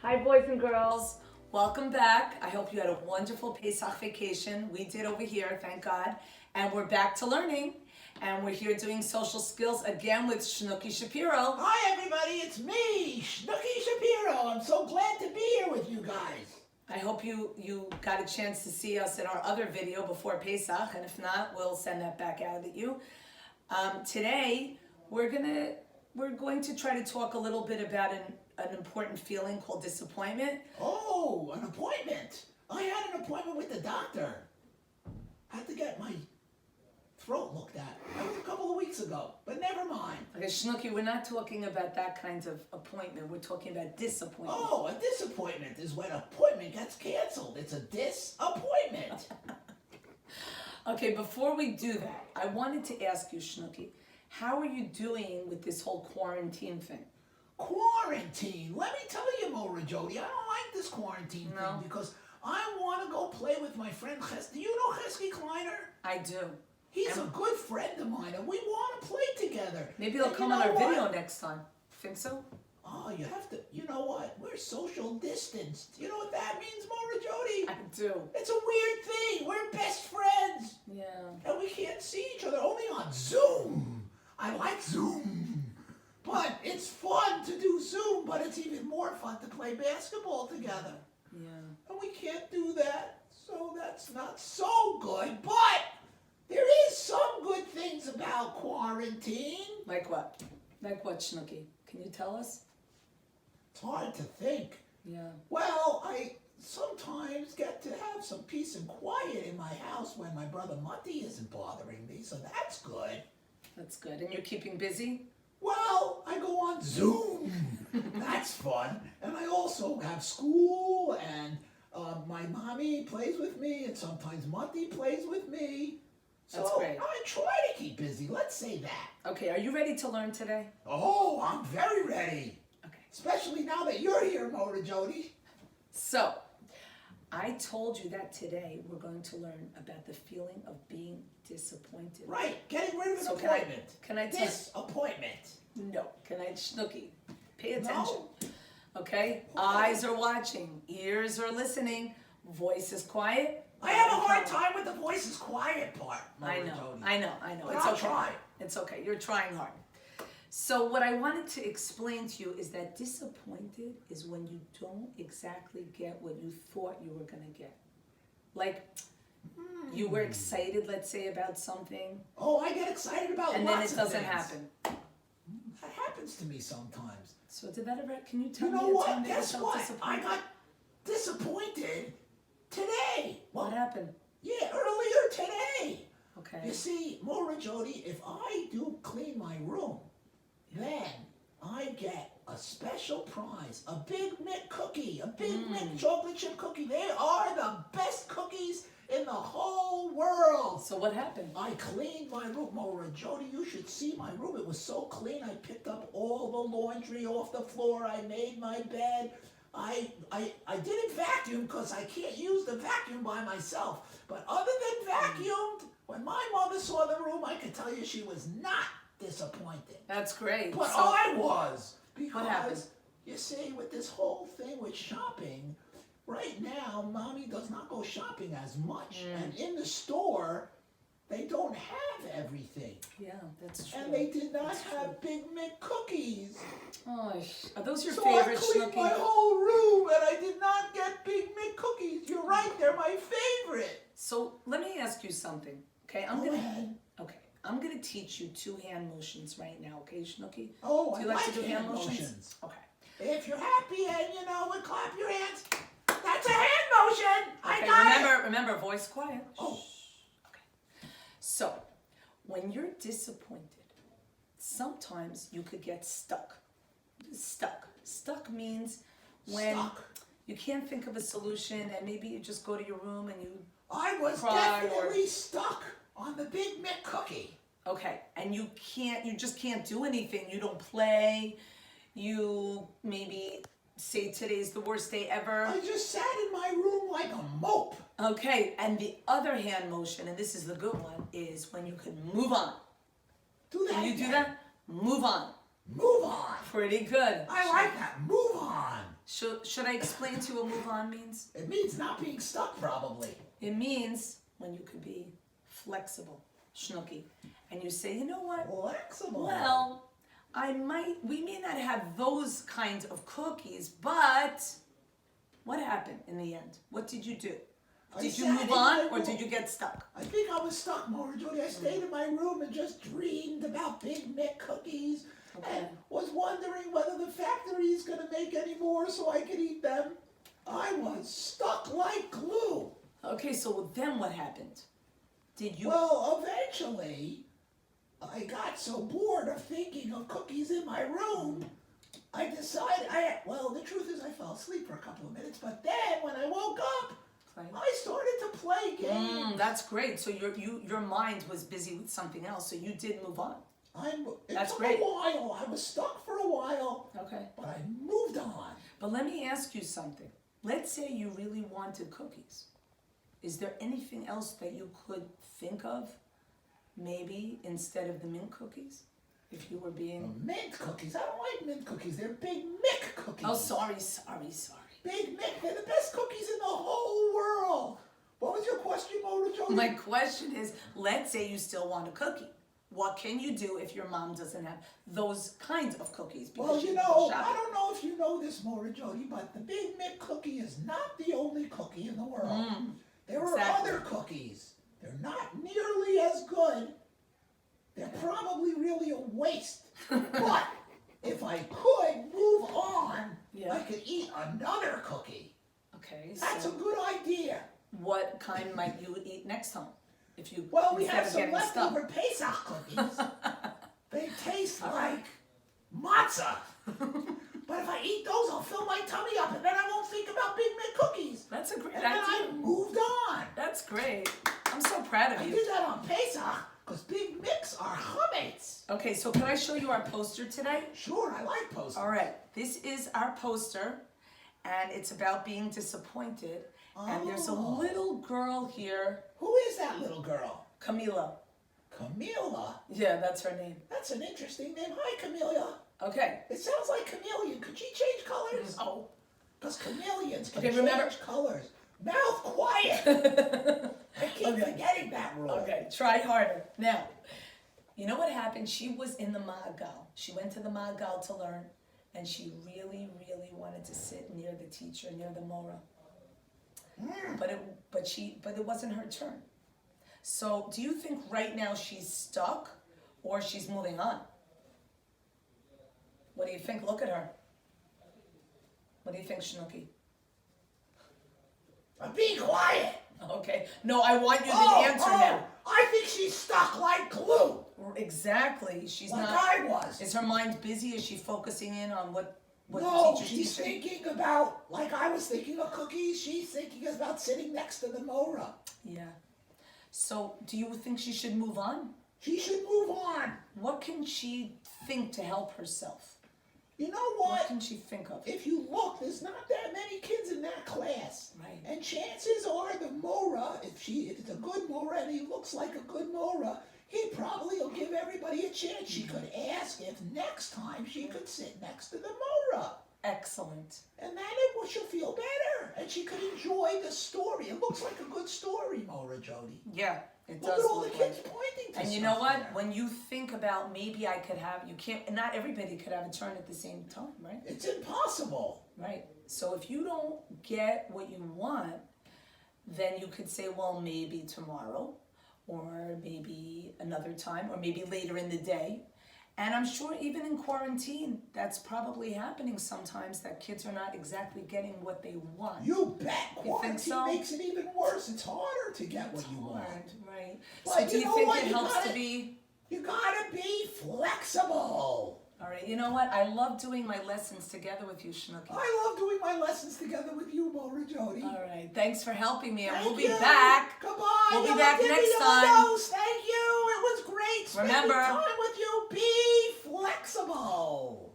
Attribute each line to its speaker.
Speaker 1: Hi, boys and girls. Welcome back. I hope you had a wonderful Pesach vacation. We did over here, thank God. And we're back to learning. And we're here doing social skills again with Shnooky Shapiro.
Speaker 2: Hi, everybody. It's me, Shnooky Shapiro. I'm so glad to be here with you guys.
Speaker 1: I hope you got a chance to see us in our other video before Pesach. And if not, we'll send that back out at you. Today, we're going to try to talk a little bit about an important feeling called disappointment.
Speaker 2: Oh, an appointment. I had an appointment with the doctor. I had to get my throat looked at. That was a couple of weeks ago, but never mind.
Speaker 1: Okay, Shnooky, we're not talking about that kind of appointment. We're talking about disappointment.
Speaker 2: Oh, a disappointment is when an appointment gets canceled. It's a disappointment.
Speaker 1: Okay, before we do that, I wanted to ask you, Shnooky, how are you doing with this whole quarantine thing?
Speaker 2: Quarantine. Let me tell you, Morah Jodi, I don't like this quarantine thing because I want to go play with my friend Ches. Do you know Chesky Kleiner?
Speaker 1: I do.
Speaker 2: He's a good friend of mine, and we want to play together.
Speaker 1: Maybe he'll come on our video next time. Think so?
Speaker 2: Oh, you have to. You know what? We're social distanced. You know what that means, Morah Jodi?
Speaker 1: I do.
Speaker 2: It's a weird thing. We're best friends.
Speaker 1: Yeah.
Speaker 2: And we can't see each other, only on Zoom. I like Zoom. But it's fun to do Zoom, but it's even more fun to play basketball together.
Speaker 1: Yeah.
Speaker 2: And we can't do that, so that's not so good. But there is some good things about quarantine.
Speaker 1: Like what? Like what, Shnooky? Can you tell us?
Speaker 2: It's hard to think.
Speaker 1: Yeah.
Speaker 2: Well, I sometimes get to have some peace and quiet in my house when my brother Mati isn't bothering me, so that's good.
Speaker 1: That's good. And you're keeping busy?
Speaker 2: Well, I go on Zoom. That's fun. And I also have school, and my mommy plays with me, and sometimes Mati plays with me.
Speaker 1: That's
Speaker 2: So
Speaker 1: great.
Speaker 2: I try to keep busy. Let's say that.
Speaker 1: Okay, are you ready to learn today?
Speaker 2: Oh, I'm very ready.
Speaker 1: Okay.
Speaker 2: Especially now that you're here, Morah Jodi.
Speaker 1: So, I told you that today we're going to learn about the feeling of being disappointed.
Speaker 2: Right, getting rid of an
Speaker 1: So
Speaker 2: appointment.
Speaker 1: Can I tell
Speaker 2: Disappointment.
Speaker 1: No. Can I, Shnooky, pay attention.
Speaker 2: No.
Speaker 1: Okay? Eyes are watching. Ears are listening. Voice is quiet.
Speaker 2: I have a hard time with the voices quiet part,
Speaker 1: I
Speaker 2: Morah
Speaker 1: know.
Speaker 2: Jodi.
Speaker 1: I know.
Speaker 2: But
Speaker 1: It's
Speaker 2: I'll
Speaker 1: okay.
Speaker 2: try.
Speaker 1: It's okay. You're trying hard. So what I wanted to explain to you is that disappointed is when you don't exactly get what you thought you were going to get. Like, you were excited, let's say, about something,
Speaker 2: Oh, I get excited about
Speaker 1: and then
Speaker 2: lots
Speaker 1: it
Speaker 2: of
Speaker 1: doesn't
Speaker 2: things.
Speaker 1: happen.
Speaker 2: That happens to me sometimes.
Speaker 1: So did that ever, can you tell
Speaker 2: You
Speaker 1: me
Speaker 2: know
Speaker 1: a time
Speaker 2: what?
Speaker 1: that you
Speaker 2: Guess
Speaker 1: felt
Speaker 2: what? I
Speaker 1: disappointed?
Speaker 2: got disappointed today.
Speaker 1: What happened?
Speaker 2: Yeah, earlier today.
Speaker 1: Okay.
Speaker 2: You see, Morah Jodi, if I do clean my room, then I get a special prize, a Big Mick cookie, a Big Mick chocolate chip cookie. They are the best cookies in the whole world.
Speaker 1: So what happened?
Speaker 2: I cleaned my room. Morah Jodi, you should see my room. It was so clean. I picked up all the laundry off the floor. I made my bed. I didn't vacuum because I can't use the vacuum by myself. But other than vacuumed, when my mother saw the room, I could tell you she was not disappointed.
Speaker 1: That's great.
Speaker 2: But
Speaker 1: So,
Speaker 2: I was.
Speaker 1: What happened?
Speaker 2: Because, you see, with this whole thing with shopping, right now, Mommy does not go shopping as much. And in the store, they don't have everything.
Speaker 1: yeah, that's true.
Speaker 2: And they did not
Speaker 1: That's
Speaker 2: have Big Mick cookies.
Speaker 1: Oh, are those your
Speaker 2: So
Speaker 1: favorite,
Speaker 2: I cleaned
Speaker 1: Shnooky?
Speaker 2: my whole room and I did not get Big Mick cookies. You're right, they're my favorite.
Speaker 1: So let me ask you something. Okay,
Speaker 2: Go ahead.
Speaker 1: I'm gonna teach you two hand motions right now. Okay, Shnooky?
Speaker 2: Oh,
Speaker 1: Do you
Speaker 2: I
Speaker 1: like
Speaker 2: like
Speaker 1: to do hand motions?
Speaker 2: motions.
Speaker 1: Okay.
Speaker 2: If you're happy and would clap your hands, that's a hand motion. I
Speaker 1: Okay.
Speaker 2: got it.
Speaker 1: Remember, voice quiet.
Speaker 2: Oh.
Speaker 1: Okay. So, when you're disappointed, sometimes you could get stuck. Stuck means when
Speaker 2: Stuck.
Speaker 1: you can't think of a solution, and maybe you just go to your room and you.
Speaker 2: I was
Speaker 1: Cry
Speaker 2: definitely stuck on the Big Mick cookie.
Speaker 1: Okay, and you just can't do anything. You don't play. You maybe say today's the worst day ever.
Speaker 2: I just sat in my room like a mope.
Speaker 1: Okay, and the other hand motion, and this is the good one, is when you can move on.
Speaker 2: Do that
Speaker 1: Can you do
Speaker 2: again.
Speaker 1: that? Move on.
Speaker 2: Move on.
Speaker 1: Pretty good.
Speaker 2: I like that. Move on.
Speaker 1: Should I explain to you what move on means?
Speaker 2: It means not being stuck, probably.
Speaker 1: It means when you could be flexible, Shnooky, and you say, you know what?
Speaker 2: Flexible.
Speaker 1: Well, we may not have those kinds of cookies, but what happened in the end? What did you do? Did you move on or did you get stuck?
Speaker 2: I think I was stuck, Morah Jodi. I stayed in my room and just dreamed about Big Mick cookies and was wondering whether the factory is going to make any more so I could eat them. I was stuck like glue.
Speaker 1: Okay, so then what happened? Did you...
Speaker 2: Well, eventually, I got so bored of thinking of cookies in my room, I decided, well, the truth is I fell asleep for a couple of minutes, but then when I woke up, I started to play games.
Speaker 1: That's great. So your mind was busy with something else, so you did move on.
Speaker 2: It took a while. I was stuck for a while.
Speaker 1: Okay.
Speaker 2: But I moved on.
Speaker 1: But let me ask you something. Let's say you really wanted cookies. Is there anything else that you could think of, maybe instead of the mint cookies? If you were being...
Speaker 2: Mint cookies? I don't like mint cookies. They're Big Mick cookies.
Speaker 1: Oh, sorry.
Speaker 2: Big Mick, they're the best cookies in the whole world. What was your question, Morah Jodi?
Speaker 1: My question is, let's say you still want a cookie. What can you do if your mom doesn't have those kinds of cookies?
Speaker 2: Well, you know, I don't know if you know this, Morah Jodi, but the Big Mick cookie is not the only cookie in the world. There are other cookies. They're not nearly as good. They're probably really a waste. But if I could move on, I could eat another cookie.
Speaker 1: Okay.
Speaker 2: That's a good idea.
Speaker 1: What kind might you eat next time? If you
Speaker 2: we have some leftover Pesach cookies. They taste like matzah. But if I eat those, I'll fill my tummy up, and then I won't think about Big Mick cookies.
Speaker 1: That's a great
Speaker 2: idea.
Speaker 1: idea.
Speaker 2: And then I moved on.
Speaker 1: That's great. I'm so proud of you.
Speaker 2: I did that on Pesach because Big Micks are chametz.
Speaker 1: Okay, so can I show you our poster today?
Speaker 2: Sure, I like posters.
Speaker 1: All right, this is our poster, and it's about being disappointed. And there's a little girl here.
Speaker 2: Who is that little girl?
Speaker 1: Camila.
Speaker 2: Camila?
Speaker 1: Yeah, that's her name.
Speaker 2: That's an interesting name. Hi, Camellia.
Speaker 1: Okay.
Speaker 2: It sounds like chameleon. Could she change colors?
Speaker 1: Oh.
Speaker 2: Because chameleons can change colors. Mouth quiet. I keep forgetting that rule.
Speaker 1: Okay, try harder. Now, you know what happened? She was in the Ma'agal. She went to the Ma'agal to learn, and she really, really wanted to sit near the teacher, near the Morah. But it wasn't her turn. So do you think right now she's stuck or she's moving on? What do you think? Look at her. What do you think, Shnooky?
Speaker 2: Be quiet.
Speaker 1: Okay. No, I want you to answer now.
Speaker 2: I think she's stuck like glue.
Speaker 1: Exactly. She's
Speaker 2: like
Speaker 1: not.
Speaker 2: I was.
Speaker 1: Is her mind busy? Is she focusing in on what
Speaker 2: no,
Speaker 1: the teacher's
Speaker 2: she's thinking about, like I was thinking of cookies, she's thinking about sitting next to the Morah.
Speaker 1: Yeah. So, do you think she should move on?
Speaker 2: She should move on.
Speaker 1: What can she think to help herself?
Speaker 2: You know what?
Speaker 1: What can she think of?
Speaker 2: If you look, there's not that many kids in that class.
Speaker 1: Right.
Speaker 2: And chances are the Morah, if it's a good Morah and he looks like a good Morah, he probably will give everybody a chance. She could ask if next time she could sit next to the Morah.
Speaker 1: Excellent.
Speaker 2: And then she'll feel better. And she could enjoy the story. It looks like a good story, Morah Jodi.
Speaker 1: Yeah, it does.
Speaker 2: Look at all the kids pointing to
Speaker 1: and you know what? When you think about maybe I could have, not everybody could have a turn at the same time, right?
Speaker 2: It's impossible.
Speaker 1: Right. So if you don't get what you want, then you could say, well, maybe tomorrow, or maybe another time, or maybe later in the day. And I'm sure even in quarantine, that's probably happening sometimes, that kids are not exactly getting what they want.
Speaker 2: You bet. Quarantine makes it even worse. It's harder to get what you want.
Speaker 1: Right.
Speaker 2: But
Speaker 1: so do you think it helps to be...
Speaker 2: You gotta be flexible.
Speaker 1: All right, you know what? I love doing my lessons together with you, Shnooky.
Speaker 2: I love doing my lessons together with you, Morah Jodi.
Speaker 1: All right, thanks for helping me, and
Speaker 2: Thank
Speaker 1: we'll be
Speaker 2: you.
Speaker 1: back.
Speaker 2: Goodbye.
Speaker 1: We'll be back next time.
Speaker 2: Thank you. It was great spending time with you. Be flexible.